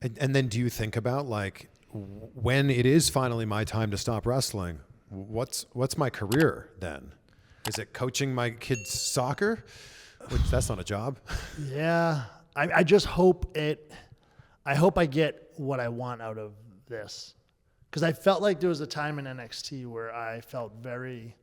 And then do you think about like when it is finally my time to stop wrestling, what's my career then? Is it coaching my kids soccer? Which that's not a job. Yeah. I just hope I get what I want out of this. Because I felt like there was a time in NXT where I felt very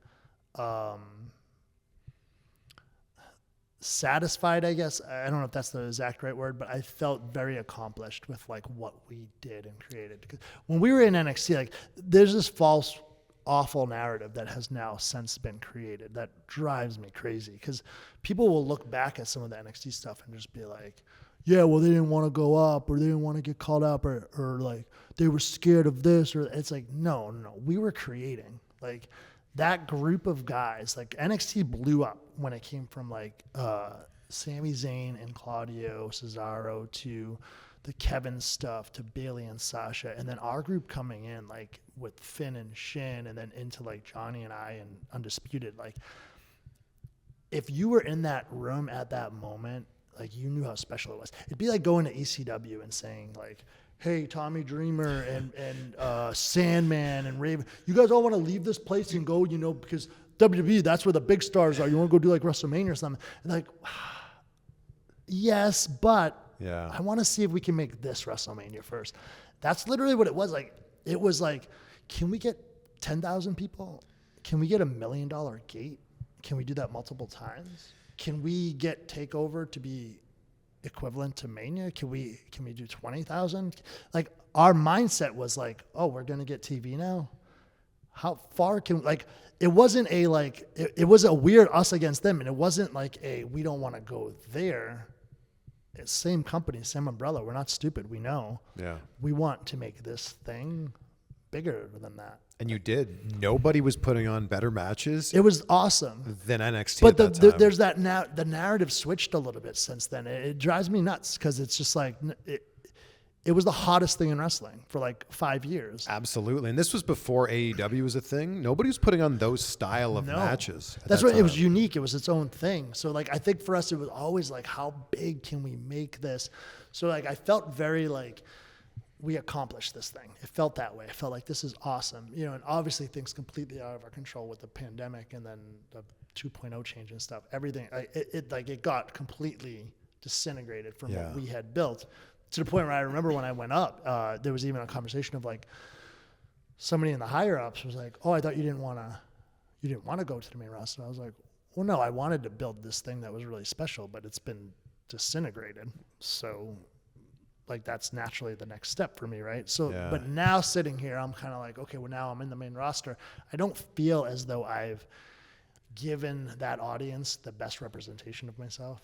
satisfied, I guess. I don't know if that's the exact right word, but I felt very accomplished with like what we did and created. Because when we were in NXT, like there's this false, awful narrative that has now since been created that drives me crazy. Because people will look back at some of the NXT stuff and just be like, yeah, well, they didn't want to go up or they didn't want to get called up or like they were scared of this. Or it's like, no, we were creating. Like that group of guys, like NXT blew up when it came from like Sami Zayn and Claudio Cesaro to the Kevin stuff to Bayley and Sasha. And then our group coming in like with Finn and Shin and then into like Johnny and I and Undisputed. Like if you were in that room at that moment, like you knew how special it was. It'd be like going to ECW and saying like, hey, Tommy Dreamer and Sandman and Raven, you guys all want to leave this place and go, because WWE, that's where the big stars are. You want to go do like WrestleMania or something. And like, yes, but yeah, I want to see if we can make this WrestleMania first. That's literally what it was. Like, it was like, can we get 10,000 people? Can we get $1 million gate? Can we do that multiple times? Can we get TakeOver to be equivalent to Mania? Can we do 20,000? Like our mindset was like, oh, we're going to get TV now. How far can like, it wasn't a, like, it was a weird us against them. And it wasn't like we don't want to go there. It's same company, same umbrella. We're not stupid. We know. Yeah. We want to make this thing bigger than that. And you did. Nobody was putting on better matches. It was awesome. Than NXT but at that time. There's that now. The narrative switched a little bit since then. It drives me nuts because it's just like it was the hottest thing in wrestling for like 5 years. Absolutely. And this was before AEW was a thing. Nobody was putting on those style of matches. That's right. It was unique. It was its own thing. So like I think for us it was always like, how big can we make this? So like I felt very like we accomplished this thing. It felt that way. I felt like this is awesome. And obviously things completely out of our control with the pandemic and then the 2.0 change and stuff. Everything, it got completely disintegrated from what we had built to the point where I remember when I went up, there was even a conversation of like somebody in the higher ups was like, oh, I thought you didn't want to go to the main roster. I was like, well, no, I wanted to build this thing that was really special, but it's been disintegrated. So like that's naturally the next step for me, right? So, but now sitting here, I'm kind of like, okay, well now I'm in the main roster. I don't feel as though I've given that audience the best representation of myself.